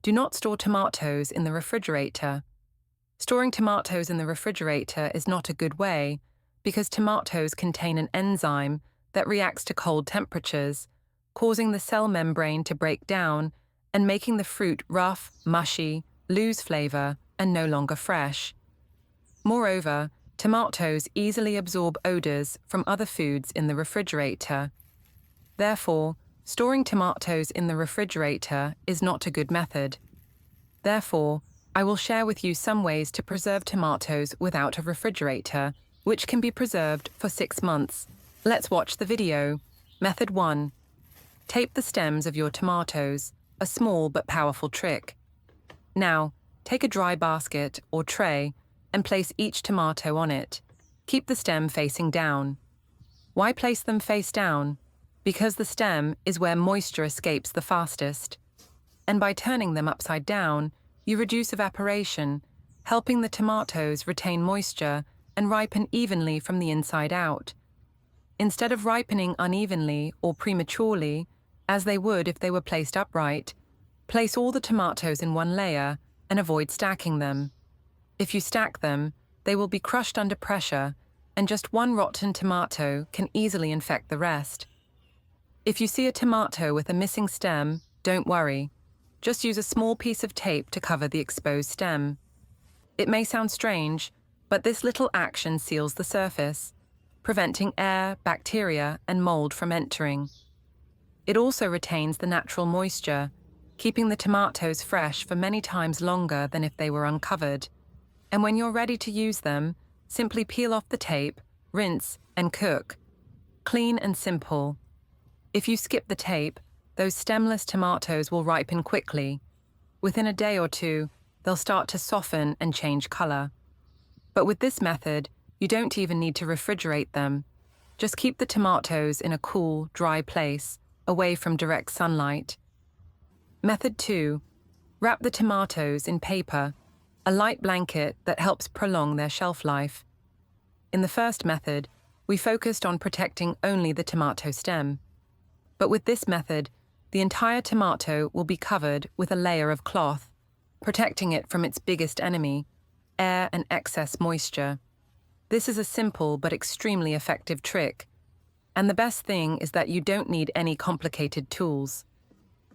Do not store tomatoes in the refrigerator. Storing tomatoes in the refrigerator is not a good way because tomatoes contain an enzyme that reacts to cold temperatures, causing the cell membrane to break down and making the fruit rough, mushy, lose flavor, and no longer fresh. Moreover, tomatoes easily absorb odors from other foods in the refrigerator. Therefore, storing tomatoes in the refrigerator is not a good method. Therefore, I will share with you some ways to preserve tomatoes without a refrigerator, which can be preserved for 6 months. Let's watch the video. Method 1. Tape the stems of your tomatoes, a small but powerful trick. Now, take a dry basket or tray and place each tomato on it. Keep the stem facing down. Why place them face down? Because the stem is where moisture escapes the fastest. And by turning them upside down, you reduce evaporation, helping the tomatoes retain moisture and ripen evenly from the inside out. Instead of ripening unevenly or prematurely, as they would if they were placed upright, place all the tomatoes in one layer and avoid stacking them. If you stack them, they will be crushed under pressure, and just one rotten tomato can easily infect the rest. If you see a tomato with a missing stem, don't worry. Just use a small piece of tape to cover the exposed stem. It may sound strange, but this little action seals the surface, preventing air, bacteria, and mold from entering. It also retains the natural moisture, keeping the tomatoes fresh for many times longer than if they were uncovered. And when you're ready to use them, simply peel off the tape, rinse, and cook. Clean and simple. If you skip the tape, those stemless tomatoes will ripen quickly. Within a day or two, they'll start to soften and change color. But with this method, you don't even need to refrigerate them. Just keep the tomatoes in a cool, dry place, away from direct sunlight. Method 2. Wrap the tomatoes in paper, a light blanket that helps prolong their shelf life. In the first method, we focused on protecting only the tomato stem. But with this method, the entire tomato will be covered with a layer of cloth, protecting it from its biggest enemy, air and excess moisture. This is a simple but extremely effective trick, and the best thing is that you don't need any complicated tools.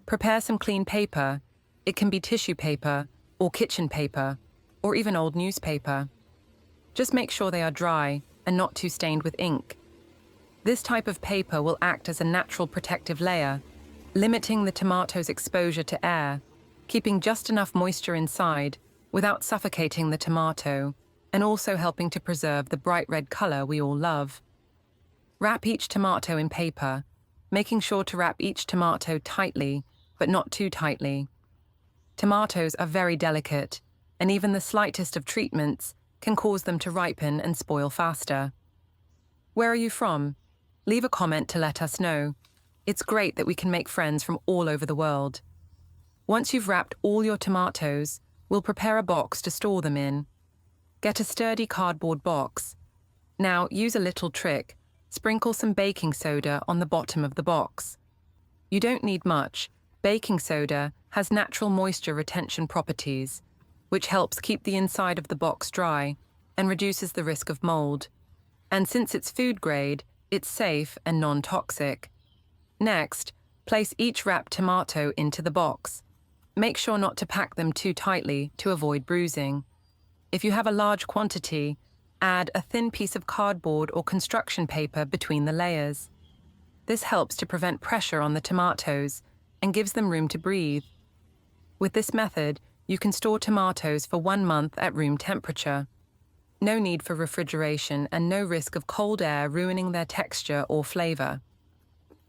Prepare some clean paper. It can be tissue paper, or kitchen paper, or even old newspaper. Just make sure they are dry and not too stained with ink. This type of paper will act as a natural protective layer, limiting the tomato's exposure to air, keeping just enough moisture inside without suffocating the tomato, and also helping to preserve the bright red color we all love. Wrap each tomato in paper, making sure to wrap each tomato tightly, but not too tightly. Tomatoes are very delicate, and even the slightest of treatments can cause them to ripen and spoil faster. Where are you from? Leave a comment to let us know. It's great that we can make friends from all over the world. Once you've wrapped all your tomatoes, we'll prepare a box to store them in. Get a sturdy cardboard box. Now use a little trick. Sprinkle some baking soda on the bottom of the box. You don't need much. Baking soda has natural moisture retention properties, which helps keep the inside of the box dry and reduces the risk of mold. And since it's food grade, it's safe and non-toxic. Next, place each wrapped tomato into the box. Make sure not to pack them too tightly to avoid bruising. If you have a large quantity, add a thin piece of cardboard or construction paper between the layers. This helps to prevent pressure on the tomatoes and gives them room to breathe. With this method, you can store tomatoes for 1 month at room temperature. No need for refrigeration and no risk of cold air ruining their texture or flavor.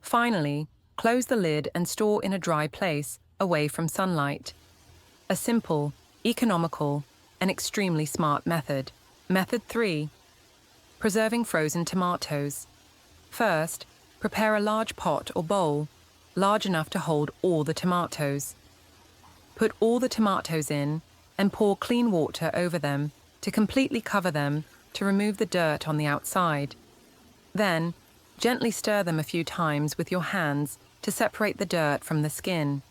Finally, close the lid and store in a dry place, away from sunlight. A simple, economical, and extremely smart method. Method 3. Preserving frozen tomatoes. First, prepare a large pot or bowl, large enough to hold all the tomatoes. Put all the tomatoes in and pour clean water over them to completely cover them to remove the dirt on the outside. Then, gently stir them a few times with your hands to separate the dirt from the skin.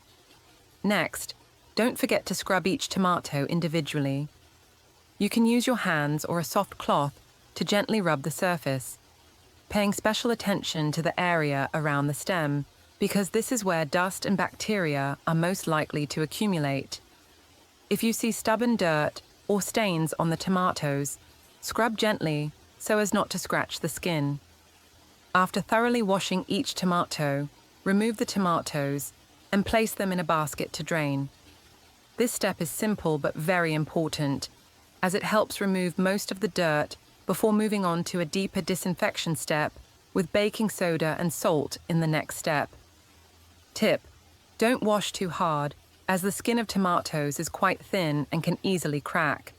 Next, Don't forget to scrub each tomato individually. You can use your hands or a soft cloth to gently rub the surface, paying special attention to the area around the stem, because this is where dust and bacteria are most likely to accumulate. If you see stubborn dirt or stains on the tomatoes, scrub gently so as not to scratch the skin. After thoroughly washing each tomato, remove the tomatoes and place them in a basket to drain. This step is simple but very important, as it helps remove most of the dirt before moving on to a deeper disinfection step with baking soda and salt in the next step. Tip: don't wash too hard, as the skin of tomatoes is quite thin and can easily crack.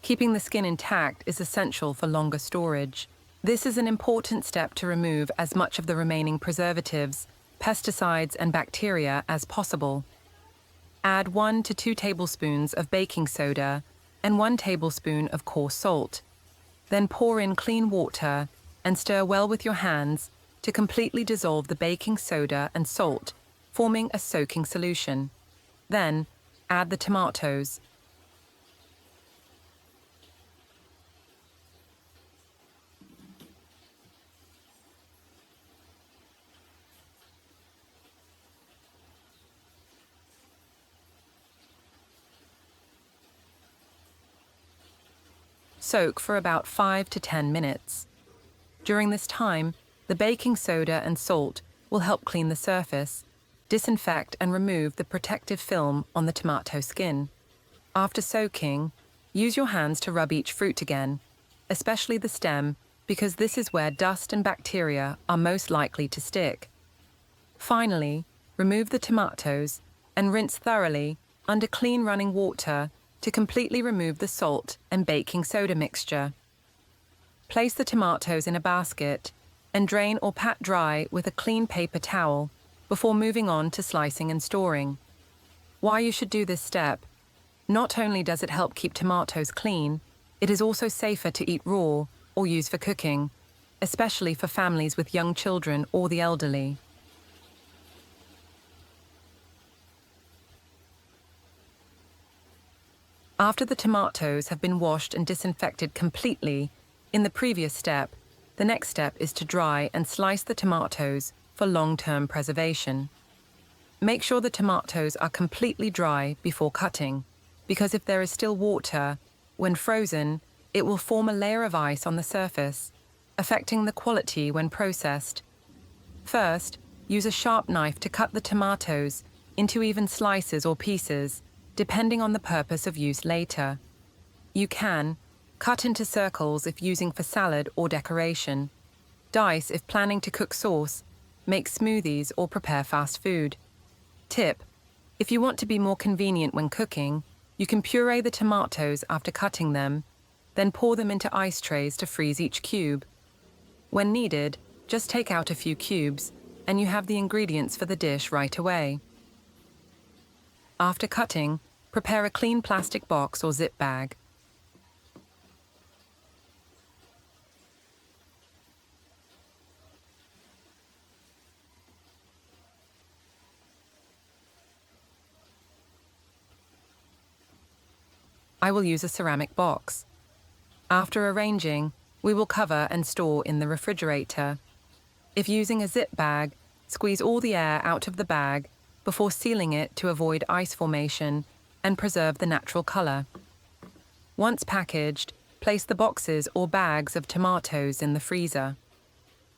Keeping the skin intact is essential for longer storage. This is an important step to remove as much of the remaining preservatives, pesticides, and bacteria as possible. Add 1 to 2 tablespoons of baking soda and 1 tablespoon of coarse salt. Then pour in clean water and stir well with your hands to completely dissolve the baking soda and salt, forming a soaking solution. Then, add the tomatoes. Soak for about 5 to 10 minutes. During this time, the baking soda and salt will help clean the surface, disinfect and remove the protective film on the tomato skin. After soaking, use your hands to rub each fruit again, especially the stem, because this is where dust and bacteria are most likely to stick. Finally, remove the tomatoes and rinse thoroughly under clean running water to completely remove the salt and baking soda mixture. Place the tomatoes in a basket and drain or pat dry with a clean paper towel before moving on to slicing and storing. Why you should do this step: not only does it help keep tomatoes clean, it is also safer to eat raw or use for cooking, especially for families with young children or the elderly. After the tomatoes have been washed and disinfected completely, in the previous step, the next step is to dry and slice the tomatoes for long-term preservation. Make sure the tomatoes are completely dry before cutting, because if there is still water, when frozen, it will form a layer of ice on the surface, affecting the quality when processed. First, use a sharp knife to cut the tomatoes into even slices or pieces, depending on the purpose of use later. You can cut into circles if using for salad or decoration, dice if planning to cook sauce, make smoothies or prepare fast food. Tip: if you want to be more convenient when cooking, you can puree the tomatoes after cutting them, then pour them into ice trays to freeze each cube. When needed, just take out a few cubes, and you have the ingredients for the dish right away. After cutting, prepare a clean plastic box or zip bag. I will use a ceramic box. After arranging, we will cover and store in the refrigerator. If using a zip bag, squeeze all the air out of the bag before sealing it to avoid ice formation and preserve the natural color. Once packaged, place the boxes or bags of tomatoes in the freezer.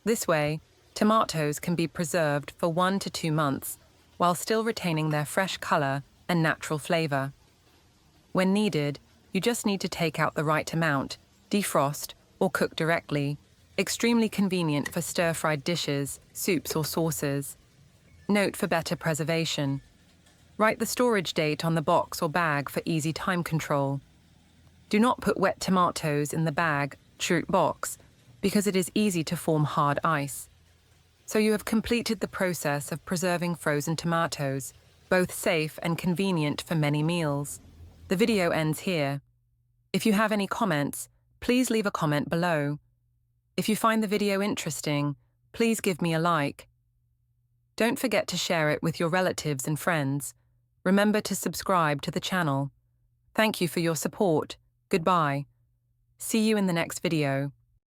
This way, tomatoes can be preserved for 1 to 2 months while still retaining their fresh color and natural flavor. When needed, you just need to take out the right amount, defrost, or cook directly. Extremely convenient for stir-fried dishes, soups, or sauces. Note for better preservation: write the storage date on the box or bag for easy time control. Do not put wet tomatoes in the bag, box, because it is easy to form hard ice. So you have completed the process of preserving frozen tomatoes, both safe and convenient for many meals. The video ends here. If you have any comments, please leave a comment below. If you find the video interesting, please give me a like. Don't forget to share it with your relatives and friends. Remember to subscribe to the channel. Thank you for your support. Goodbye. See you in the next video.